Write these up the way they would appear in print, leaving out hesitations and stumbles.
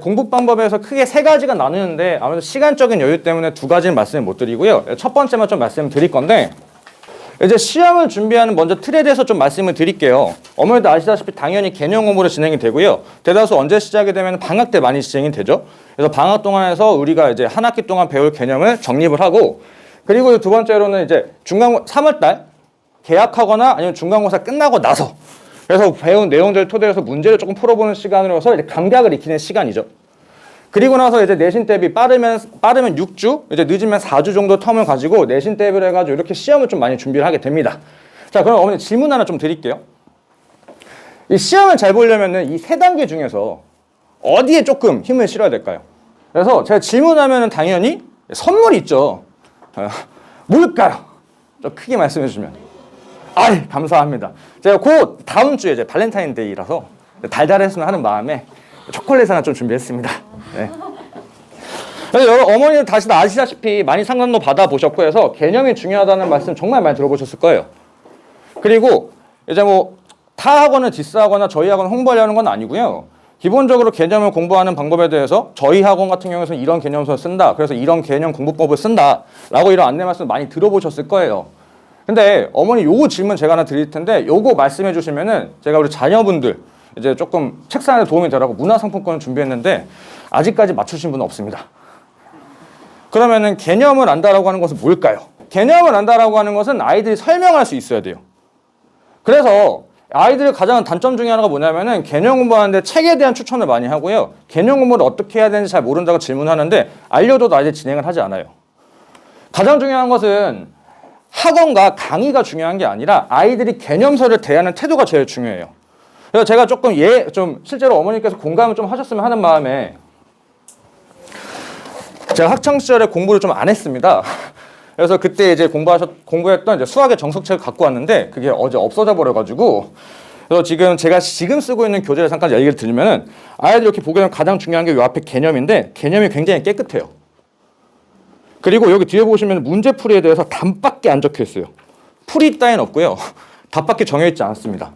공부 방법에서 크게 세 가지가 나누는데 아무래도 시간적인 여유 때문에 두 가지는 말씀을 못 드리고요. 첫 번째만 좀 말씀을 드릴 건데 이제 시험을 준비하는 먼저 틀에 대해서 좀 말씀을 드릴게요. 어머니도 아시다시피 당연히 개념 공부로 진행이 되고요. 대다수 언제 시작이 되면 방학 때 많이 진행이 되죠. 그래서 방학 동안에서 우리가 이제 한 학기 동안 배울 개념을 정립을 하고 그리고 두 번째로는 이제 3월달 개학하거나 아니면 중간고사 끝나고 나서 그래서 배운 내용들을 토대로 해서 문제를 조금 풀어보는 시간으로서 이제 감각을 익히는 시간이죠. 그리고 나서 이제 내신 대비 빠르면 6주, 이제 늦으면 4주 정도 텀을 가지고 내신 대비를 해가지고 이렇게 시험을 좀 많이 준비를 하게 됩니다. 자, 그럼 어머니 질문 하나 좀 드릴게요. 이 시험을 잘 보려면은 이 세 단계 중에서 어디에 조금 힘을 실어야 될까요? 그래서 제가 질문하면은 당연히 선물이 있죠. 뭘까요? 좀 크게 말씀해 주시면. 아이, 감사합니다. 제가 곧 다음 주에 이제 발렌타인데이라서 달달했으면 하는 마음에 초콜릿 하나 좀 준비했습니다. 네. 어머니는 다시 아시다시피 많이 상담도 받아보셨고 해서 개념이 중요하다는 말씀 정말 많이 들어보셨을 거예요. 그리고 이제 뭐 타 학원을 디스하거나 저희 학원 홍보하려는 건 아니고요. 기본적으로 개념을 공부하는 방법에 대해서 저희 학원 같은 경우에는 이런 개념서를 쓴다. 그래서 이런 개념 공부법을 쓴다. 라고 이런 안내 말씀 많이 들어보셨을 거예요. 근데 어머니 요거 질문 제가 하나 드릴 텐데 요거 말씀해 주시면은 제가 우리 자녀분들 이제 조금 책상에 도움이 되라고 문화상품권을 준비했는데 아직까지 맞추신 분은 없습니다. 그러면은 개념을 안다라고 하는 것은 뭘까요? 개념을 안다라고 하는 것은 아이들이 설명할 수 있어야 돼요. 그래서 아이들의 가장 단점 중에 하나가 뭐냐면은 개념 공부하는데 책에 대한 추천을 많이 하고요. 개념 공부를 어떻게 해야 되는지 잘 모른다고 질문하는데 알려줘도 아이들이 진행을 하지 않아요. 가장 중요한 것은 학원과 강의가 중요한 게 아니라 아이들이 개념서를 대하는 태도가 제일 중요해요. 그래서 제가 조금 좀 실제로 어머니께서 공감을 좀 하셨으면 하는 마음에 제가 학창 시절에 공부를 좀 안 했습니다. 그래서 그때 이제 공부했던 이제 수학의 정석책을 갖고 왔는데 그게 어제 없어져 버려가지고 그래서 제가 지금 쓰고 있는 교재를 잠깐 얘기를 드리면은 아이들이 이렇게 보게 되면 가장 중요한 게 이 앞에 개념인데 개념이 굉장히 깨끗해요. 그리고 여기 뒤에 보시면 문제풀이에 대해서 답밖에 안 적혀 있어요. 풀이 따윈 없고요. 답밖에 정해 있지 않습니다.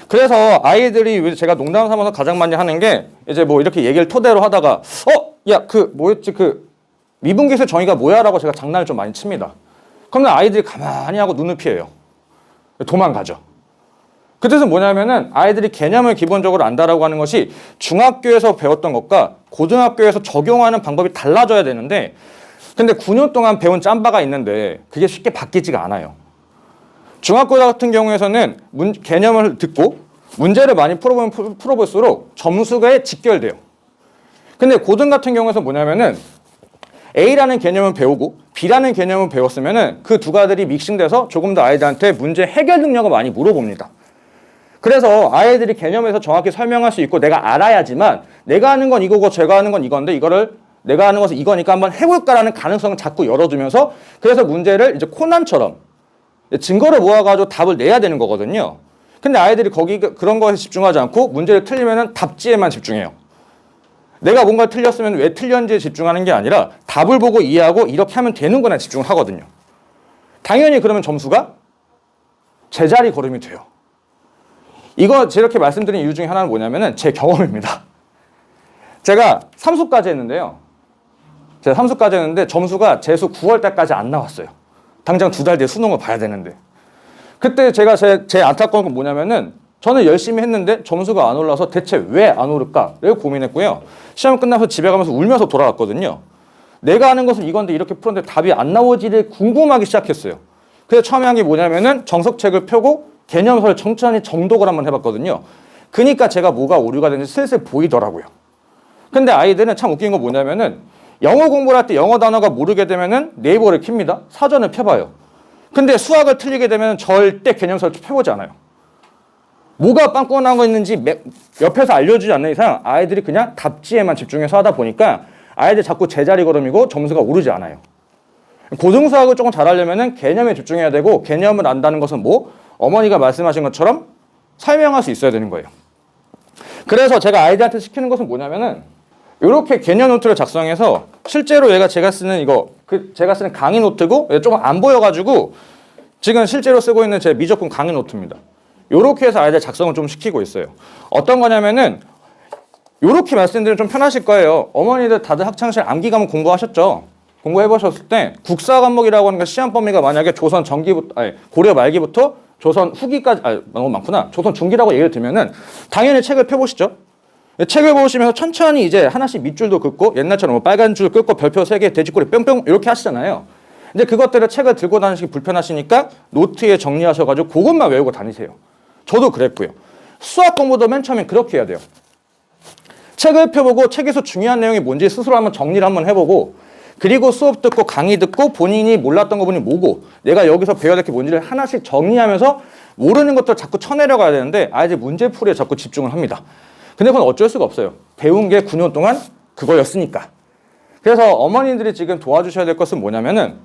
그래서 아이들이 제가 농담 삼아서 가장 많이 하는 게 이제 뭐 이렇게 얘기를 토대로 하다가 야, 뭐였지? 미분계수의 정의가 뭐야? 라고 제가 장난을 좀 많이 칩니다. 그러면 아이들이 가만히 하고 눈을 피해요. 도망가죠. 그 뜻은 뭐냐면은 아이들이 개념을 기본적으로 안다라고 하는 것이 중학교에서 배웠던 것과 고등학교에서 적용하는 방법이 달라져야 되는데 근데 9년 동안 배운 짬바가 있는데 그게 쉽게 바뀌지가 않아요. 중학교 같은 경우에서는 개념을 듣고 문제를 많이 풀어볼수록 점수가 직결돼요. 근데 고등 같은 경우에서 뭐냐면은 A라는 개념을 배우고 B라는 개념을 배웠으면은 그 두 가지들이 믹싱돼서 조금 더 아이들한테 문제 해결 능력을 많이 물어봅니다. 그래서 아이들이 개념에서 정확히 설명할 수 있고 내가 알아야지만 내가 하는 건 이거고 제가 하는 건 이건데 이거를 내가 하는 것은 이거니까 한번 해볼까라는 가능성을 자꾸 열어두면서 그래서 문제를 이제 코난처럼 증거를 모아가지고 답을 내야 되는 거거든요. 근데 아이들이 그런 거에 집중하지 않고 문제를 틀리면은 답지에만 집중해요. 내가 뭔가 틀렸으면 왜 틀렸는지에 집중하는 게 아니라 답을 보고 이해하고 이렇게 하면 되는구나 집중을 하거든요. 당연히 그러면 점수가 제자리 걸음이 돼요. 이거 이렇게 말씀드린 이유 중에 하나는 뭐냐면은 제 경험입니다. 제가 삼수까지 했는데요. 제가 삼수까지 했는데 점수가 재수 9월 달까지 안 나왔어요. 당장 2달 뒤에 수능을 봐야 되는데. 그때 제가 제 안타까운 건 뭐냐면은 저는 열심히 했는데 점수가 안 올라서 대체 왜 안 오를까를 고민했고요. 시험 끝나서 집에 가면서 울면서 돌아왔거든요. 내가 아는 것은 이건데 이렇게 풀었는데 답이 안 나오지를 궁금하기 시작했어요. 그래서 처음에 한 게 뭐냐면은 정석책을 펴고 개념서를 천천히 정독을 한번 해봤거든요. 그러니까 제가 뭐가 오류가 되는지 슬슬 보이더라고요. 근데 아이들은 참 웃긴 거 뭐냐면은 영어 공부를 할 때 영어 단어가 모르게 되면은 네이버를 킵니다. 사전을 펴봐요. 근데 수학을 틀리게 되면 절대 개념서를 펴보지 않아요. 뭐가 빵꾸가 난 거 있는지 옆에서 알려주지 않는 이상 아이들이 그냥 답지에만 집중해서 하다 보니까 아이들 자꾸 제자리 걸음이고 점수가 오르지 않아요. 고등수학을 조금 잘하려면은 개념에 집중해야 되고 개념을 안다는 것은 뭐 어머니가 말씀하신 것처럼 설명할 수 있어야 되는 거예요. 그래서 제가 아이들한테 시키는 것은 뭐냐면은 이렇게 개념 노트를 작성해서 실제로 제가 쓰는 제가 쓰는 강의 노트고 조금 안 보여가지고 지금 실제로 쓰고 있는 제 미적분 강의 노트입니다. 이렇게 해서 아이들 작성을 좀 시키고 있어요. 어떤 거냐면은 요렇게 말씀드리면 좀 편하실 거예요. 어머니들 다들 학창시절 암기 과목 공부하셨죠? 공부해보셨을 때 국사 과목이라고 하는 게 시험 범위가 만약에 조선 전기부터, 아니, 고려 말기부터 조선 후기까지, 너무 많구나. 조선 중기라고 얘기를 들면은 당연히 책을 펴보시죠. 책을 보시면서 천천히 이제 하나씩 밑줄도 긋고 옛날처럼 뭐 빨간 줄 긋고 별표 3개, 돼지꼬리 뿅뿅 이렇게 하시잖아요. 이제 그것들을 책을 들고 다니시기 불편하시니까 노트에 정리하셔가지고 그것만 외우고 다니세요. 저도 그랬고요. 수학 공부도 맨 처음엔 그렇게 해야 돼요. 책을 펴보고 책에서 중요한 내용이 뭔지 스스로 한번 정리를 한번 해보고 그리고 수업 듣고 강의 듣고 본인이 몰랐던 부분이 뭐고 내가 여기서 배워야 될 게 뭔지를 하나씩 정리하면서 모르는 것들 자꾸 쳐내려가야 되는데 아이들 문제풀이에 자꾸 집중을 합니다. 근데 그건 어쩔 수가 없어요. 배운 게 9년 동안 그거였으니까. 그래서 어머니들이 지금 도와주셔야 될 것은 뭐냐면은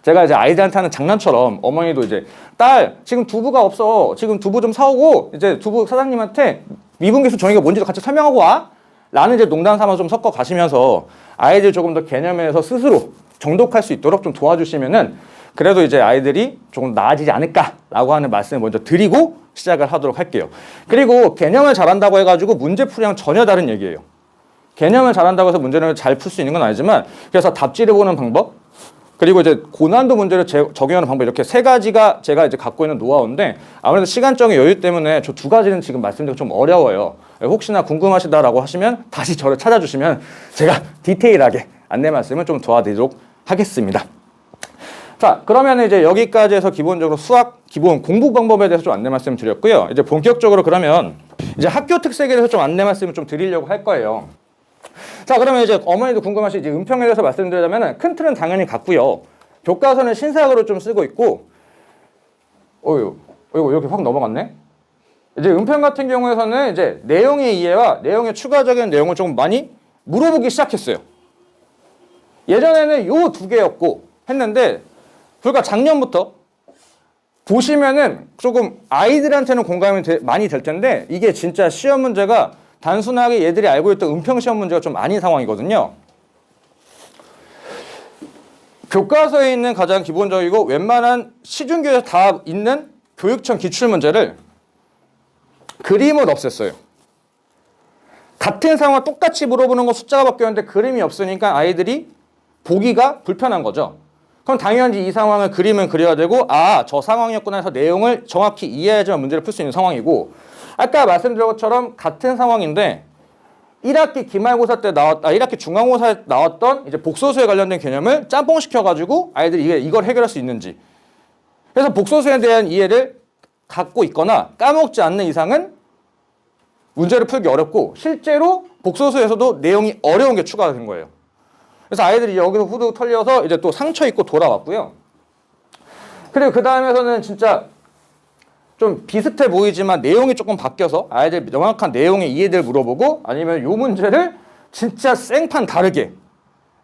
제가 이제 아이들한테 하는 장난처럼 어머니도 이제 딸 지금 두부가 없어. 지금 두부 좀 사오고 이제 두부 사장님한테 미분계수 정의가 뭔지도 같이 설명하고 와. 라는 이제 농담 삼아 좀 섞어 가시면서 아이들 조금 더 개념에서 스스로 정독할 수 있도록 좀 도와주시면은 그래도 이제 아이들이 조금 나아지지 않을까라고 하는 말씀을 먼저 드리고 시작을 하도록 할게요. 그리고 개념을 잘한다고 해가지고 문제풀이랑 전혀 다른 얘기예요. 개념을 잘한다고 해서 문제를 잘 풀 수 있는 건 아니지만 그래서 답지를 보는 방법 그리고 이제 고난도 문제를 적용하는 방법 이렇게 세 가지가 제가 이제 갖고 있는 노하우인데 아무래도 시간적인 여유 때문에 저 두 가지는 지금 말씀드리기 좀 어려워요. 혹시나 궁금하시다라고 하시면 다시 저를 찾아주시면 제가 디테일하게 안내 말씀을 좀 도와드리도록 하겠습니다. 자, 그러면 이제 여기까지 해서 기본적으로 수학 기본 공부 방법에 대해서 좀 안내 말씀을 드렸고요. 이제 본격적으로 그러면 이제 학교 특색에 대해서 좀 안내 말씀을 좀 드리려고 할 거예요. 자, 그러면 이제 어머니도 궁금하시 이제 은평에 대해서 말씀드리자면은 큰 틀은 당연히 같고요. 교과서는 신사역으로 좀 쓰고 있고, 이거 이렇게 확 넘어갔네. 이제 은평 같은 경우에서는 이제 내용의 이해와 내용의 추가적인 내용을 좀 많이 물어보기 시작했어요. 예전에는 요 두 개였고 했는데 불과 작년부터 보시면은 조금 아이들한테는 공감이 많이 될 텐데 이게 진짜 시험 문제가 단순하게 얘들이 알고 있던 은평 시험 문제가 좀 아닌 상황이거든요. 교과서에 있는 가장 기본적이고 웬만한 시중교에서 다 있는 교육청 기출문제를 그림을 없앴어요. 같은 상황 똑같이 물어보는 거 숫자가 바뀌었는데 그림이 없으니까 아이들이 보기가 불편한 거죠. 그럼 당연히 이 상황을 그림은 그려야 되고 저 상황이었구나 해서 내용을 정확히 이해해야지만 문제를 풀 수 있는 상황이고 아까 말씀드린 것처럼 같은 상황인데 1학기 기말고사 때 1학기 중간고사에 나왔던 이제 복소수에 관련된 개념을 짬뽕시켜가지고 아이들이 이걸 해결할 수 있는지 그래서 복소수에 대한 이해를 갖고 있거나 까먹지 않는 이상은 문제를 풀기 어렵고 실제로 복소수에서도 내용이 어려운 게 추가가 된 거예요. 그래서 아이들이 여기서 후드 털려서 이제 또 상처 입고 돌아왔고요. 그리고 그 다음에서는 진짜 좀 비슷해 보이지만 내용이 조금 바뀌어서 아이들 명확한 내용의 이해를 물어보고 아니면 요 문제를 진짜 생판 다르게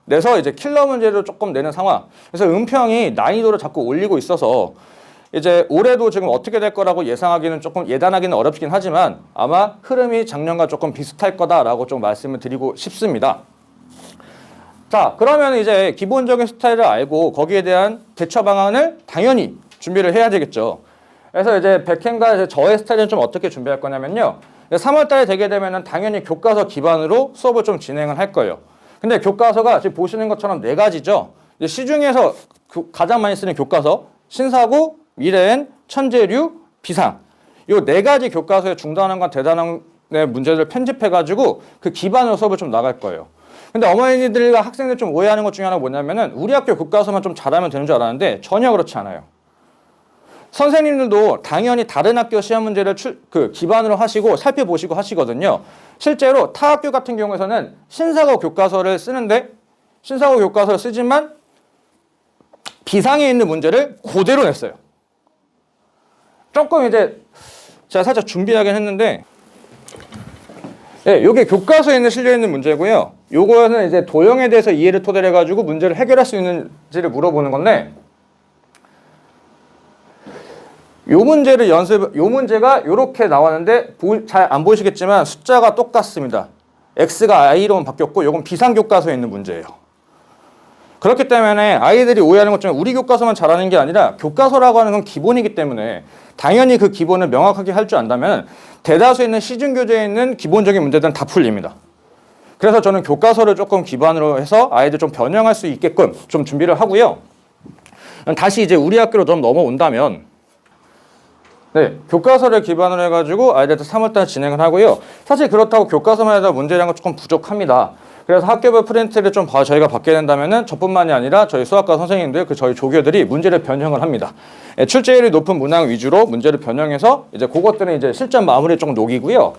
내서 이제 킬러 문제를 조금 내는 상황. 그래서 은평이 난이도를 자꾸 올리고 있어서 이제 올해도 지금 어떻게 될 거라고 예상하기는 조금 예단하기는 어렵긴 하지만 아마 흐름이 작년과 조금 비슷할 거다라고 좀 말씀을 드리고 싶습니다. 자, 그러면 이제 기본적인 스타일을 알고 거기에 대한 대처 방안을 당연히 준비를 해야 되겠죠. 그래서 이제 백행과 이제 저의 스타일은 좀 어떻게 준비할 거냐면요. 3월 달에 되게 되면은 당연히 교과서 기반으로 수업을 좀 진행을 할 거예요. 근데 교과서가 지금 보시는 것처럼 4가지죠. 시중에서 가장 많이 쓰는 교과서, 신사고, 미래엔, 천재류, 비상. 요 4가지 교과서의 중단원과 대단원의 문제를 편집해가지고 그 기반으로 수업을 좀 나갈 거예요. 근데 어머니들과 학생들 좀 오해하는 것 중에 하나가 뭐냐면은 우리 학교 교과서만 좀 잘하면 되는 줄 알았는데 전혀 그렇지 않아요. 선생님들도 당연히 다른 학교 시험 문제를 기반으로 하시고 살펴보시고 하시거든요. 실제로 타 학교 같은 경우에서는 신사고 교과서를 쓰는데 신사고 교과서를 쓰지만 비상에 있는 문제를 그대로 냈어요. 조금 이제 제가 살짝 준비하긴 했는데 이게 교과서에 실려 있는 문제고요. 요거는 이제 도형에 대해서 이해를 토대로 해가지고 문제를 해결할 수 있는지를 물어보는 건데 요 문제가 요렇게 나왔는데 잘 안 보이시겠지만 숫자가 똑같습니다. X가 I로만 바뀌었고 요건 비상교과서에 있는 문제예요. 그렇기 때문에 아이들이 오해하는 것 중에 우리 교과서만 잘하는 게 아니라 교과서라고 하는 건 기본이기 때문에 당연히 그 기본을 명확하게 할 줄 안다면 대다수 있는 시중교재에 있는 기본적인 문제들은 다 풀립니다. 그래서 저는 교과서를 조금 기반으로 해서 아이들 좀 변형할 수 있게끔 좀 준비를 하고요. 다시 이제 우리 학교로 좀 넘어온다면 네, 교과서를 기반으로 해가지고 아이들한테 3월달 진행을 하고요. 사실 그렇다고 교과서만 해도 문제량은 조금 부족합니다. 그래서 학교별 프린트를 좀 저희가 받게 된다면은 저뿐만이 아니라 저희 수학과 선생님들, 저희 조교들이 문제를 변형을 합니다. 예, 출제율이 높은 문항 위주로 문제를 변형해서 이제 그것들은 이제 실전 마무리에 조금 녹이고요.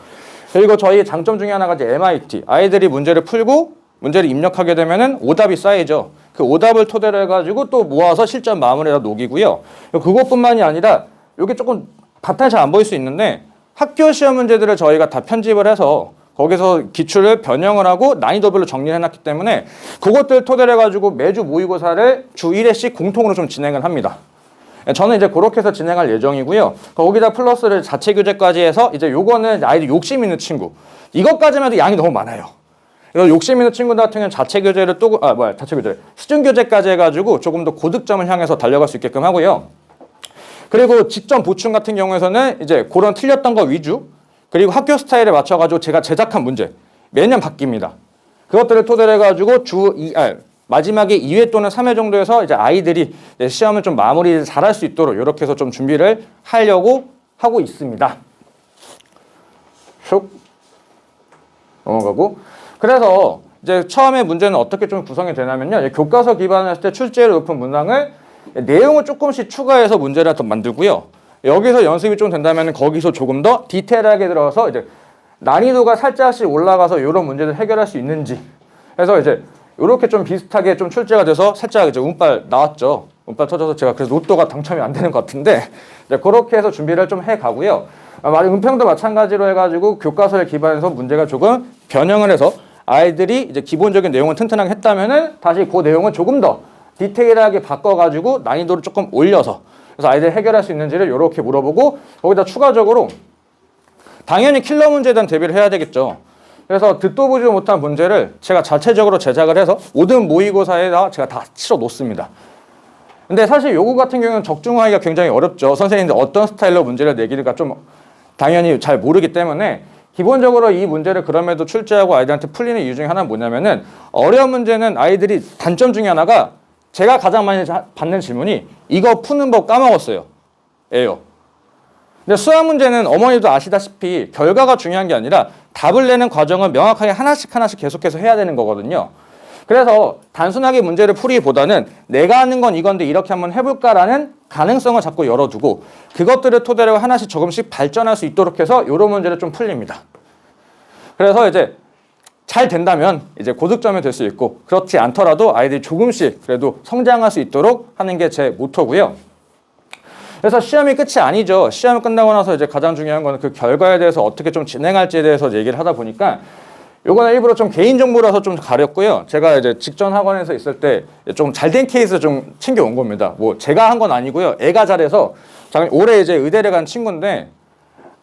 그리고 저희 장점 중에 하나가 이제 MIT. 아이들이 문제를 풀고 문제를 입력하게 되면은 오답이 쌓이죠. 그 오답을 토대로 해가지고 또 모아서 실전 마무리에다 녹이고요. 그것뿐만이 아니라 이게 조금 바탕이 잘 안 보일 수 있는데 학교 시험 문제들을 저희가 다 편집을 해서 거기서 기출을 변형을 하고 난이도별로 정리를 해놨기 때문에 그것들 토대로 해가지고 매주 모의고사를 주 1회씩 공통으로 좀 진행을 합니다. 저는 이제 그렇게 해서 진행할 예정이고요. 거기다 플러스를 자체 교재까지 해서 이제 요거는 아이들 욕심 있는 친구. 이것까지만 해도 양이 너무 많아요. 그래서 욕심 있는 친구들 같은 경우는 자체 교재를 시중 교재까지 해가지고 조금 더 고득점을 향해서 달려갈 수 있게끔 하고요. 그리고 직전 보충 같은 경우에서는 이제 그런 틀렸던 거 위주, 그리고 학교 스타일에 맞춰가지고 제가 제작한 문제 매년 바뀝니다. 그것들을 토대로 해가지고 마지막에 2회 또는 3회 정도에서 이제 아이들이 이제 시험을 좀 마무리 잘할 수 있도록 이렇게 해서 좀 준비를 하려고 하고 있습니다. 슉 넘어가고. 그래서 이제 처음에 문제는 어떻게 좀 구성이 되냐면요. 교과서 기반으로 했을 때 출제율 높은 문항을 내용을 조금씩 추가해서 문제를 더 만들고요. 여기서 연습이 좀 된다면 거기서 조금 더 디테일하게 들어가서 이제 난이도가 살짝씩 올라가서 이런 문제를 해결할 수 있는지 해서 이제 이렇게 좀 비슷하게 좀 출제가 돼서 살짝 이제 운빨 나왔죠. 운빨 터져서 제가 그래서 로또가 당첨이 안 되는 것 같은데 이제 그렇게 해서 준비를 좀 해 가고요. 은평도 마찬가지로 해가지고 교과서에 기반해서 문제가 조금 변형을 해서 아이들이 이제 기본적인 내용을 튼튼하게 했다면은 다시 그 내용을 조금 더 디테일하게 바꿔가지고 난이도를 조금 올려서 그래서 아이들이 해결할 수 있는지를 이렇게 물어보고 거기다 추가적으로 당연히 킬러 문제에 대한 대비를 해야 되겠죠. 그래서 듣도 보지 못한 문제를 제가 자체적으로 제작을 해서 모든 모의고사에다 제가 다 치러 놓습니다. 근데 사실 요거 같은 경우는 적중하기가 굉장히 어렵죠. 선생님들 어떤 스타일로 문제를 내기가 좀 당연히 잘 모르기 때문에 기본적으로 이 문제를 그럼에도 출제하고 아이들한테 풀리는 이유 중에 하나는 뭐냐면은 어려운 문제는 아이들이 단점 중에 하나가 제가 가장 많이 받는 질문이 이거 푸는 법 까먹었어요. 예요. 근데 수학 문제는 어머니도 아시다시피 결과가 중요한 게 아니라 답을 내는 과정을 명확하게 하나씩 계속해서 해야 되는 거거든요. 그래서 단순하게 문제를 풀이보다는 내가 하는 건 이건데 이렇게 한번 해볼까라는 가능성을 자꾸 열어두고 그것들을 토대로 하나씩 조금씩 발전할 수 있도록 해서 이런 문제를 좀 풀립니다. 그래서 이제 잘 된다면 이제 고득점이 될 수 있고 그렇지 않더라도 아이들이 조금씩 그래도 성장할 수 있도록 하는 게 제 모토고요. 그래서 시험이 끝이 아니죠. 시험이 끝나고 나서 이제 가장 중요한 거는 그 결과에 대해서 어떻게 좀 진행할지에 대해서 얘기를 하다 보니까 요거는 일부러 좀 개인정보라서 좀 가렸고요. 제가 이제 직전 학원에서 있을 때 좀 잘된 케이스 좀 챙겨온 겁니다. 뭐 제가 한 건 아니고요. 애가 잘해서 올해 이제 의대를 간 친구인데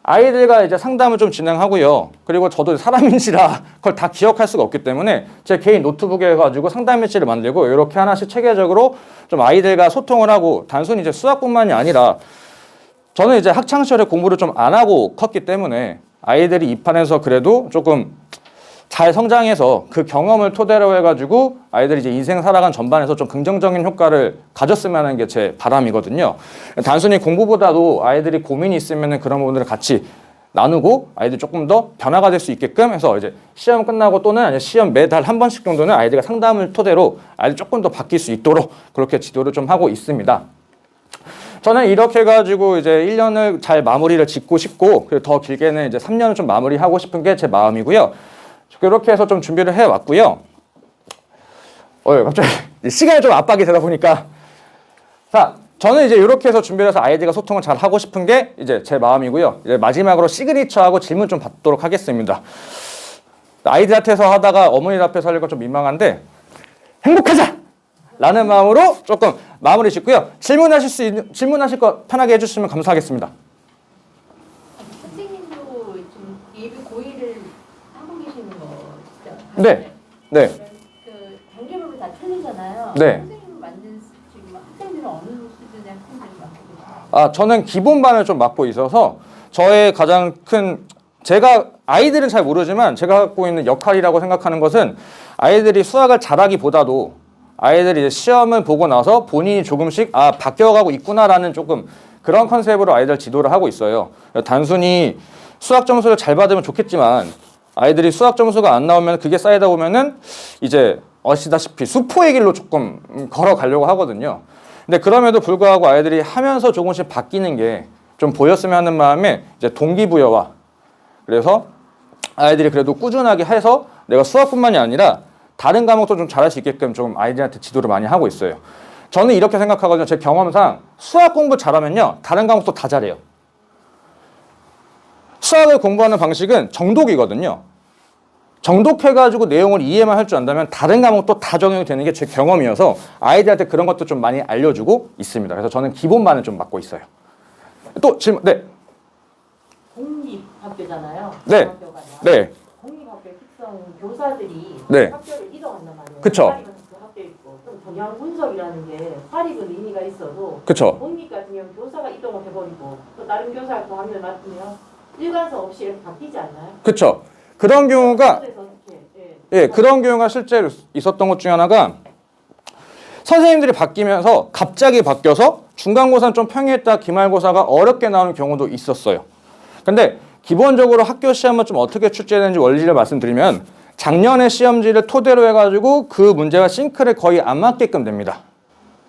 아이들과 이제 상담을 좀 진행하고요. 그리고 저도 사람인지라 그걸 다 기억할 수가 없기 때문에 제 개인 노트북에 해가지고 상담 일지를 만들고 이렇게 하나씩 체계적으로 좀 아이들과 소통을 하고 단순히 이제 수학뿐만이 아니라 저는 이제 학창시절에 공부를 좀 안 하고 컸기 때문에 아이들이 입안에서 그래도 조금 잘 성장해서 그 경험을 토대로 해가지고 아이들이 이제 인생 살아간 전반에서 좀 긍정적인 효과를 가졌으면 하는 게 제 바람이거든요. 단순히 공부보다도 아이들이 고민이 있으면 그런 부분들을 같이 나누고 아이들이 조금 더 변화가 될 수 있게끔 해서 이제 시험 끝나고 또는 시험 매달 한 번씩 정도는 아이들과 상담을 토대로 아이들 조금 더 바뀔 수 있도록 그렇게 지도를 좀 하고 있습니다. 저는 이렇게 해가지고 이제 1년을 잘 마무리를 짓고 싶고 그리고 더 길게는 이제 3년을 좀 마무리하고 싶은 게 제 마음이고요. 그렇게 해서 좀 준비를 해왔고요. 갑자기 시간이 좀 압박이 되다 보니까 자, 저는 이제 이렇게 해서 준비를 해서 아이들과 소통을 잘 하고 싶은 게 이제 제 마음이고요. 이제 마지막으로 시그니처하고 질문 좀 받도록 하겠습니다. 아이들한테서 하다가 어머니 앞에서 하려고 좀 민망한데 행복하자! 라는 마음으로 조금 마무리 짓고요. 질문하실 거 편하게 해주시면 감사하겠습니다. 선생님도 지금 예비 고1을 하고 계시는 거죠? 네. 네. 그 단계별로 다 틀리잖아요. 있잖아요. 네. 선생님 만든 지금 학생들은 어느 수준의 학생들이 맡고 계세요? 아, 저는 기본반을 좀 맡고 있어서 저의 가장 큰 제가 아이들은 잘 모르지만 제가 갖고 있는 역할이라고 생각하는 것은 아이들이 수학을 잘하기보다도 아이들이 이제 시험을 보고 나서 본인이 조금씩 바뀌어가고 있구나라는 조금 그런 컨셉으로 아이들 지도를 하고 있어요. 단순히 수학 점수를 잘 받으면 좋겠지만 아이들이 수학 점수가 안 나오면 그게 쌓이다 보면은 이제 아시다시피 수포의 길로 조금 걸어가려고 하거든요. 근데 그럼에도 불구하고 아이들이 하면서 조금씩 바뀌는 게 좀 보였으면 하는 마음에 이제 동기부여와 그래서 아이들이 그래도 꾸준하게 해서 내가 수학뿐만이 아니라 다른 과목도 좀 잘할 수 있게끔 좀 아이들한테 지도를 많이 하고 있어요. 저는 이렇게 생각하거든요. 제 경험상 수학 공부 잘하면요. 다른 과목도 다 잘해요. 수학을 공부하는 방식은 정독이거든요. 정독해가지고 내용을 이해만 할 줄 안다면 다른 과목도 다 적용이 되는 게 제 경험이어서 아이들한테 그런 것도 좀 많이 알려주고 있습니다. 그래서 저는 기본반을 좀 맡고 있어요. 또 질문, 네. 공립학교잖아요. 네. 네. 공립학교의 특성은 교사들이 네. 학교를 이동한단 말이에요. 그쵸. 사립은 그 학교에 있고 좀 동양 분석이라는 게 사립은 의미가 있어도 그쵸. 공립 같은 경우는 교사가 이동을 해버리고 또 다른 교사가 또 학년을 맡으면 일관성 없이 이렇게 바뀌지 않나요? 그쵸. 그런 경우가 그래서 어떻게, 예, 그런 경우가 실제로 있었던 것 중에 하나가 선생님들이 바뀌면서 갑자기 바뀌어서 중간고사는 좀 평이했다 기말고사가 어렵게 나오는 경우도 있었어요. 근데 기본적으로 학교 시험은 좀 어떻게 출제되는지 원리를 말씀드리면 작년의 시험지를 토대로 해가지고 그 문제가 싱크를 거의 안 맞게끔 됩니다.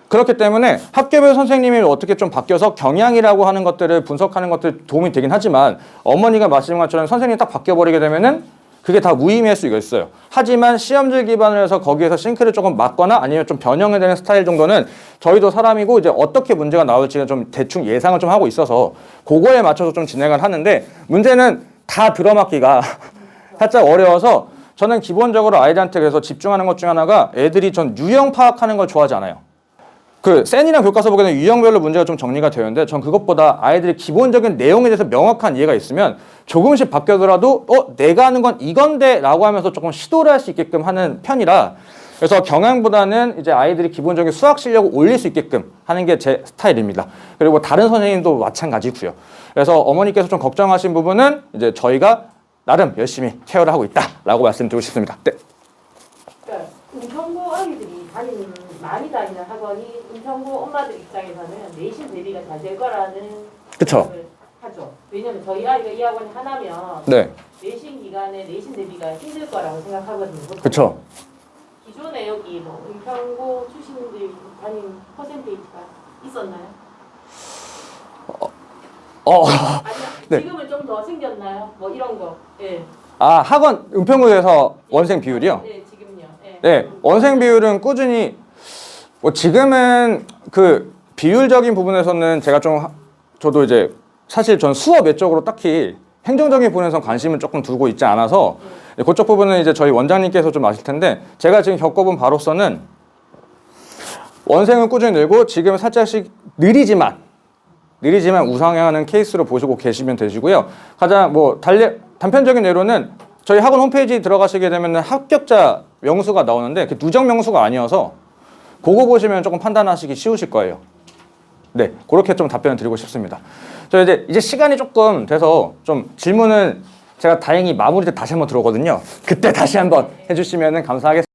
그렇기 때문에 학교별 선생님이 어떻게 좀 바뀌어서 경향이라고 하는 것들을 분석하는 것들 도움이 되긴 하지만 어머니가 말씀하신 것처럼 선생님이 딱 바뀌어버리게 되면은 그게 다 무의미할 수가 있어요. 하지만 시험지 기반으로 해서 거기에서 싱크를 조금 맞거나 아니면 좀 변형이 되는 스타일 정도는 저희도 사람이고 이제 어떻게 문제가 나올지는 좀 대충 예상을 좀 하고 있어서 그거에 맞춰서 좀 진행을 하는데 문제는 다 들어맞기가 살짝 어려워서 저는 기본적으로 아이들한테 그래서 집중하는 것 중에 하나가 애들이 전 유형 파악하는 걸 좋아하지 않아요. 그 센이랑 교과서 보기에는 유형별로 문제가 좀 정리가 되는데 전 그것보다 아이들이 기본적인 내용에 대해서 명확한 이해가 있으면 조금씩 바뀌더라도 내가 하는 건 이건데 라고 하면서 조금 시도를 할 수 있게끔 하는 편이라 그래서 경향보다는 이제 아이들이 기본적인 수학 실력을 올릴 수 있게끔 하는 게 제 스타일입니다. 그리고 다른 선생님도 마찬가지고요. 그래서 어머니께서 좀 걱정하신 부분은 이제 저희가 나름 열심히 케어를 하고 있다라고 말씀드리고 싶습니다. 네. 그러니까 은평고 아이들이 많이 다니는 학원이 은평고 엄마들 입장에서는 내신 대비가 잘 될 거라는 그쵸. 생각을 하죠. 왜냐면 저희 아이가 이 학원이 하나면 네. 내신 기간에 내신 대비가 힘들 거라고 생각하거든요. 그쵸. 기존에 여기 뭐 은평고 출신들이 다닌 퍼센테이지가 있었나요? 아니, 네. 지금은 좀 더 생겼나요? 뭐 이런 거. 예. 학원 은평구에서 원생 비율이요? 네, 지금요. 예. 네, 원생 비율은 꾸준히 지금은 그 비율적인 부분에서는 제가 저도 이제 사실 전 수업 외적으로 딱히 행정적인 부분에서 관심을 조금 두고 있지 않아서 그쪽 부분은 이제 저희 원장님께서 좀 아실 텐데 제가 지금 겪어본 바로서는 원생은 꾸준히 늘고 지금 살짝씩 느리지만 우상향하는 케이스로 보시고 계시면 되시고요. 가장 단편적인 예로는 저희 학원 홈페이지 들어가시게 되면 합격자 명수가 나오는데 그 누적 명수가 아니어서 그거 보시면 조금 판단하시기 쉬우실 거예요. 네, 그렇게 좀 답변을 드리고 싶습니다. 저 이제 시간이 조금 돼서 좀 질문을 제가 다행히 마무리 때 다시 한번 들어오거든요. 그때 다시 한번 해주시면 감사하겠습니다.